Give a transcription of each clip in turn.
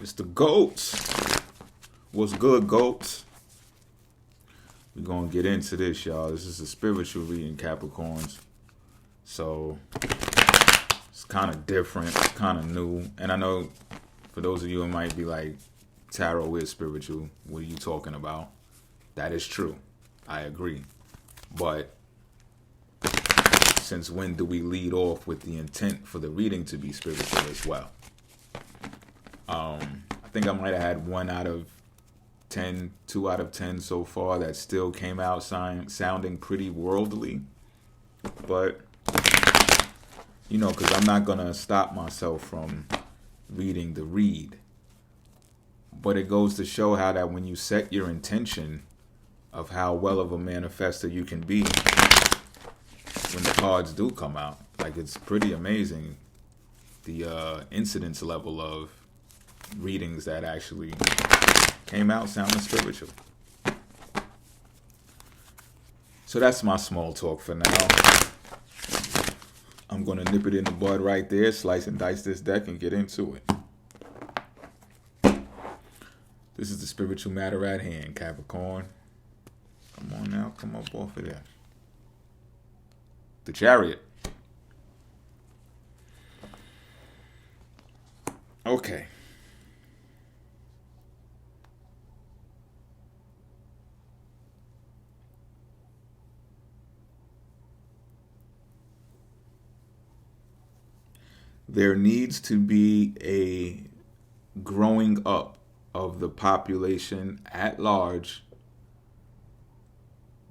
It's the goats. What's good, goats? We're going to get into this, y'all. This is a spiritual reading, Capricorns. So, it's kind of different. It's kind of new. And I know for those of you who might be like, tarot is spiritual. What are you talking about? That is true. I agree. But since when do we lead off with the intent for the reading to be spiritual as well? I think I might have had 1 out of 10, 2 out of 10 so far that still came out sounding pretty worldly. But, because I'm not going to stop myself from reading the read. But it goes to show how that when you set your intention of how well of a manifester you can be, when the cards do come out, like it's pretty amazing the incidence level of readings that actually came out sounding spiritual. So that's my small talk for now. I'm going to nip it in the bud right there, slice and dice this deck and get into it. This is the spiritual matter at hand, Capricorn. Come on now, come up off of there. The Chariot. Okay. There needs to be a growing up of the population at large,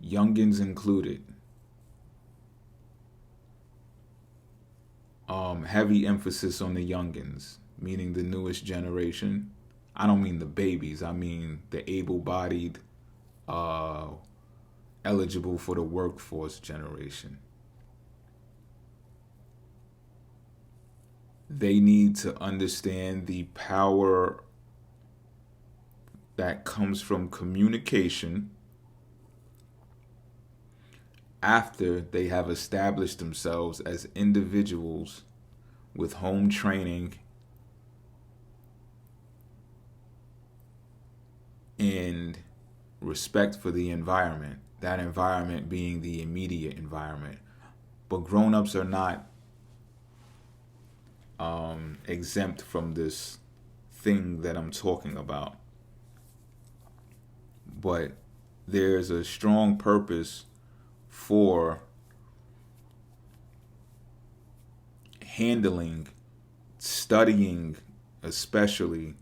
youngins included. Heavy emphasis on the youngins, meaning the newest generation. I don't mean the babies. I mean the able-bodied, eligible for the workforce generation. They need to understand the power that comes from communication after they have established themselves as individuals with home training and respect for the environment, that environment being the immediate environment. But grown-ups are not exempt from this thing that I'm talking about. But there's a strong purpose for handling, studying, especially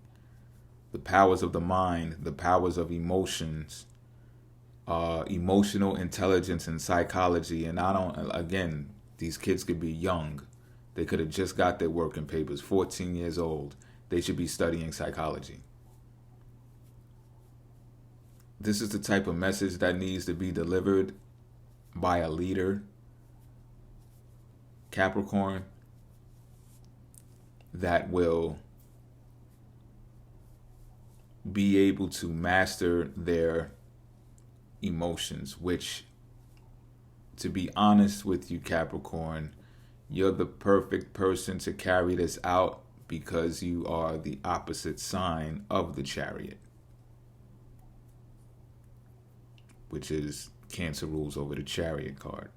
the powers of the mind, the powers of emotions, emotional intelligence and psychology. And again, these kids could be young. They could have just got their working papers, 14 years old. They should be studying psychology. This is the type of message that needs to be delivered by a leader, Capricorn, that will be able to master their emotions, which, to be honest with you, Capricorn, you're the perfect person to carry this out because you are the opposite sign of the Chariot, which is Cancer rules over the Chariot card.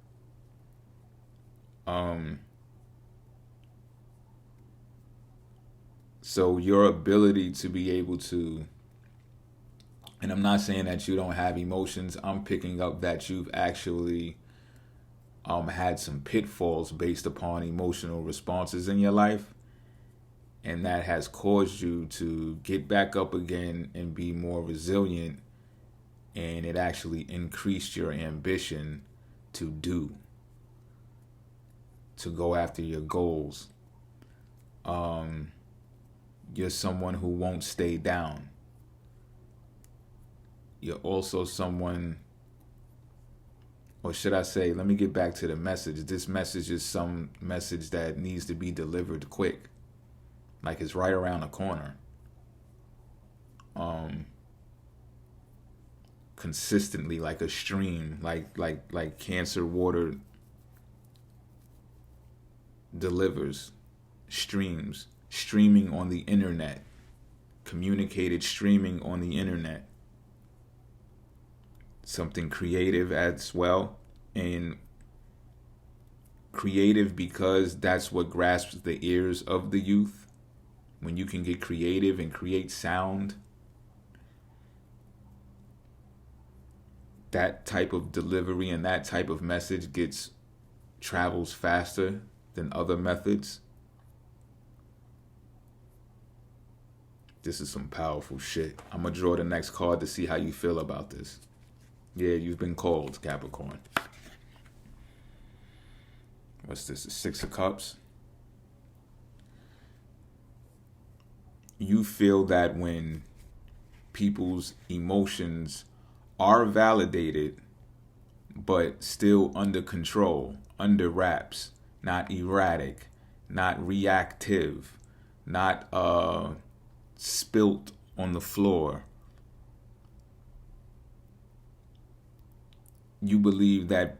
So your ability to be able to, and I'm not saying that you don't have emotions, I'm picking up that you've actually had some pitfalls based upon emotional responses in your life, and that has caused you to get back up again and be more resilient, and it actually increased your ambition to go after your goals. You're someone who won't stay down. You're also someone, or should I say, let me get back to the message. This message is some message that needs to be delivered quick. Like it's right around the corner. Consistently, like a stream, like Cancer water delivers streaming on the internet communicated streaming on the internet. Something creative as well. And creative because that's what grasps the ears of the youth. When you can get creative and create sound, that type of delivery and that type of message travels faster than other methods. This is some powerful shit. I'm gonna draw the next card to see how you feel about this. Yeah, you've been called, Capricorn. What's this? The Six of Cups. You feel that when people's emotions are validated, but still under control, under wraps, not erratic, not reactive, not spilt on the floor, you believe that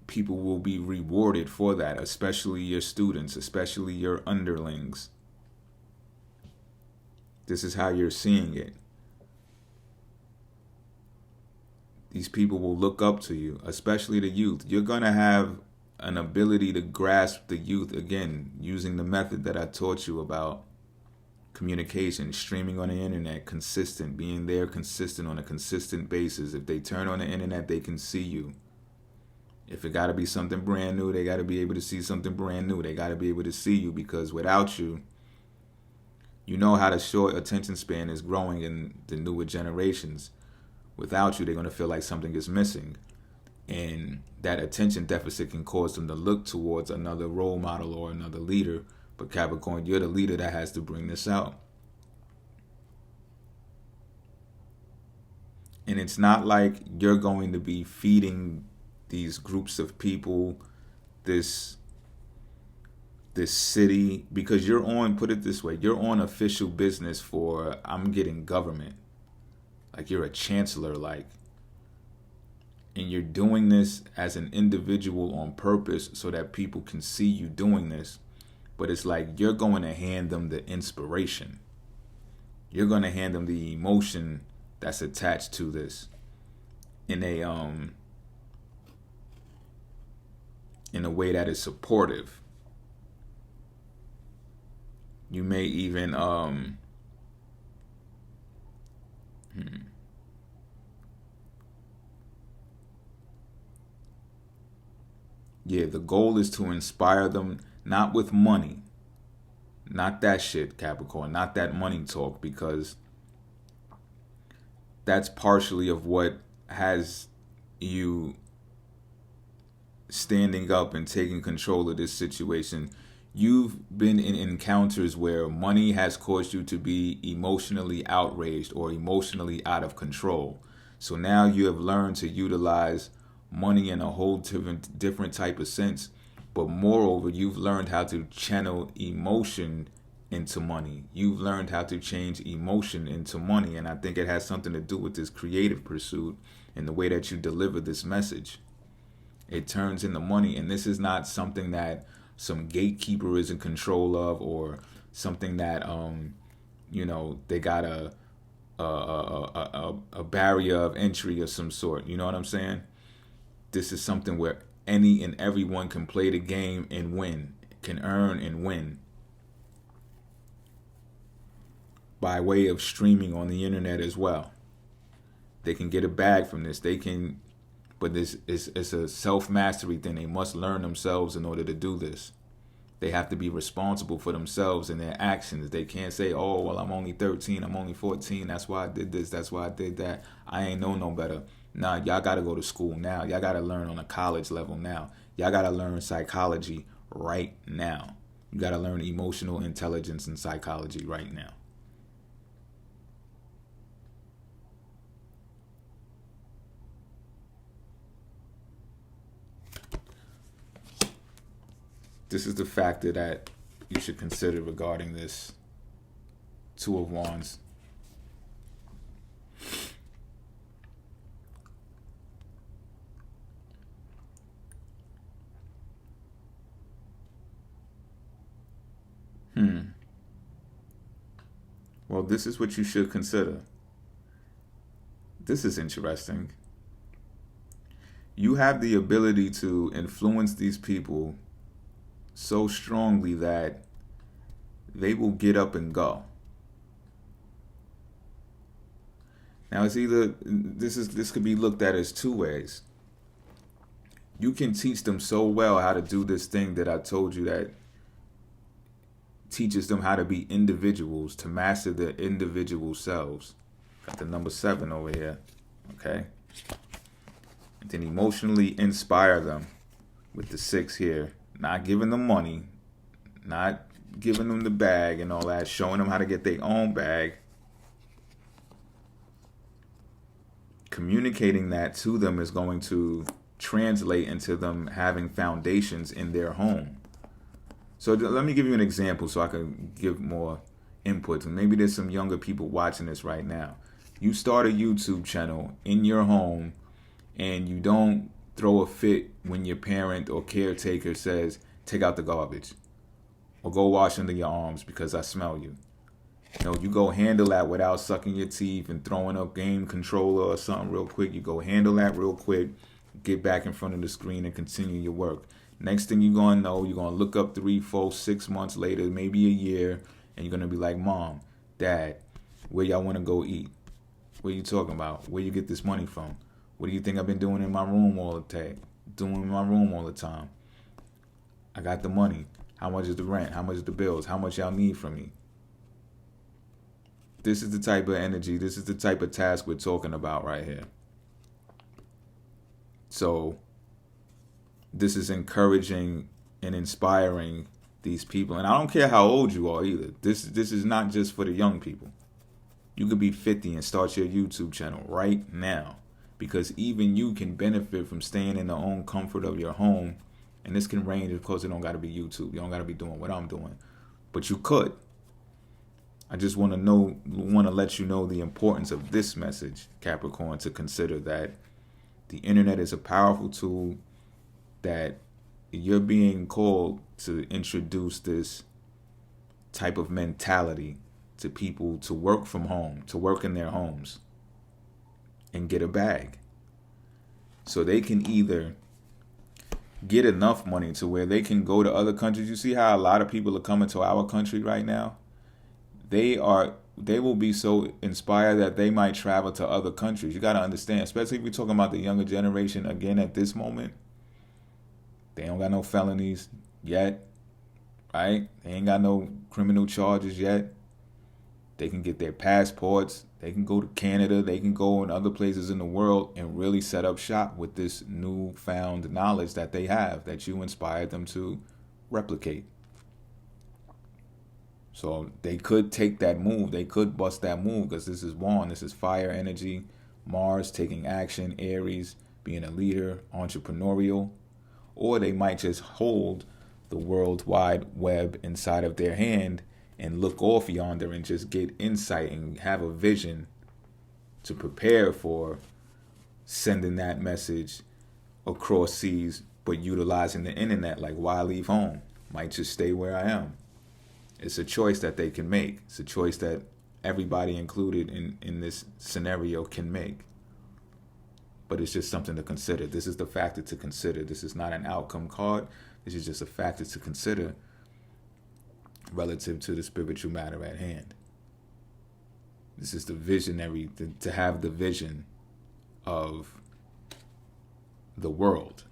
people will be rewarded for that, especially your students, especially your underlings. This is how you're seeing it. These people will look up to you, especially the youth. You're going to have an ability to grasp the youth, again, using the method that I taught you about communication, streaming on the internet, consistent, being there consistent on a consistent basis. If they turn on the internet, they can see you. If it got to be something brand new, they got to be able to see something brand new. They got to be able to see you, because without you, you know how the short attention span is growing in the newer generations. Without you, they're going to feel like something is missing. And that attention deficit can cause them to look towards another role model or another leader. But Capricorn, you're the leader that has to bring this out. And it's not like you're going to be feeding these groups of people, this city, because you're on, put it this way, you're on official business for, I'm getting government. Like you're a chancellor, like, and you're doing this as an individual on purpose so that people can see you doing this. But it's like you're going to hand them the inspiration. You're going to hand them the emotion that's attached to this in a way that is supportive. You may even yeah, the goal is to inspire them, not with money. Not that shit, Capricorn. Not that money talk, because that's partially of what has you standing up and taking control of this situation. You've been in encounters where money has caused you to be emotionally outraged or emotionally out of control. So now you have learned to utilize money in a whole different type of sense. But moreover, you've learned how to channel emotion into money. You've learned how to change emotion into money. And I think it has something to do with this creative pursuit and the way that you deliver this message. It turns into money. And this is not something that some gatekeeper is in control of, or something that they got a barrier of entry of some sort. You know what I'm saying? This is something where any and everyone can play the game and win, can earn and win by way of streaming on the internet as well. They can get a bag from this. They can, but it's a self-mastery thing. They must learn themselves in order to do this. They have to be responsible for themselves and their actions. They can't say, oh, well, I'm only 13, I'm only 14, that's why I did this, that's why I did that. I ain't know no better. Nah, y'all got to go to school now. Y'all got to learn on a college level now. Y'all got to learn psychology right now. You got to learn emotional intelligence and psychology right now. This is the factor that you should consider regarding this Two of Wands. Well, this is what you should consider. This is interesting. You have the ability to influence these people so strongly that they will get up and go. Now it's either this could be looked at as two ways. You can teach them so well how to do this thing that I told you that teaches them how to be individuals, to master their individual selves. Got the number 7 over here. Okay. And then emotionally inspire them with the 6 here. Not giving them money, not giving them the bag and all that, showing them how to get their own bag. Communicating that to them is going to translate into them having foundations in their home. So let me give you an example so I can give more input. And maybe there's some younger people watching this right now. You start a YouTube channel in your home and you don't throw a fit when your parent or caretaker says, take out the garbage or go wash under your arms because I smell you. You go handle that without sucking your teeth and throwing up game controller or something real quick. You go handle that real quick, get back in front of the screen and continue your work. Next thing you're going to know, you're going to look up 3, 4, 6 months later, maybe a year, and you're going to be like, Mom, Dad, where y'all want to go eat? What are you talking about? Where you get this money from? What do you think I've been doing in my room all the time? I got the money. How much is the rent? How much is the bills? How much y'all need from me? This is the type of energy, this is the type of task we're talking about right here. So this is encouraging and inspiring these people. And I don't care how old you are either. This is not just for the young people. You could be 50 and start your YouTube channel right now, because even you can benefit from staying in the own comfort of your home. And this can range, of course, it don't got to be YouTube. You don't got to be doing what I'm doing, but you could. I just want to let you know the importance of this message, Capricorn, to consider that the internet is a powerful tool, that you're being called to introduce this type of mentality to people, to work from home, to work in their homes and get a bag. So they can either get enough money to where they can go to other countries. You see how a lot of people are coming to our country right now? They will be so inspired that they might travel to other countries. You got to understand, especially if we're talking about the younger generation again at this moment. They don't got no felonies yet, right? They ain't got no criminal charges yet. They can get their passports. They can go to Canada. They can go in other places in the world and really set up shop with this newfound knowledge that they have, that you inspired them to replicate. So they could take that move. They could bust that move, because this is one. This is fire energy. Mars taking action. Aries being a leader, entrepreneurial. Or they might just hold the World Wide Web inside of their hand and look off yonder and just get insight and have a vision to prepare for sending that message across seas, but utilizing the internet. Like, why leave home? Might just stay where I am. It's a choice that they can make. It's a choice that everybody included in this scenario can make. But it's just something to consider. This is the factor to consider. This is not an outcome card. This is just a factor to consider relative to the spiritual matter at hand. This is the visionary, to have the vision of the world.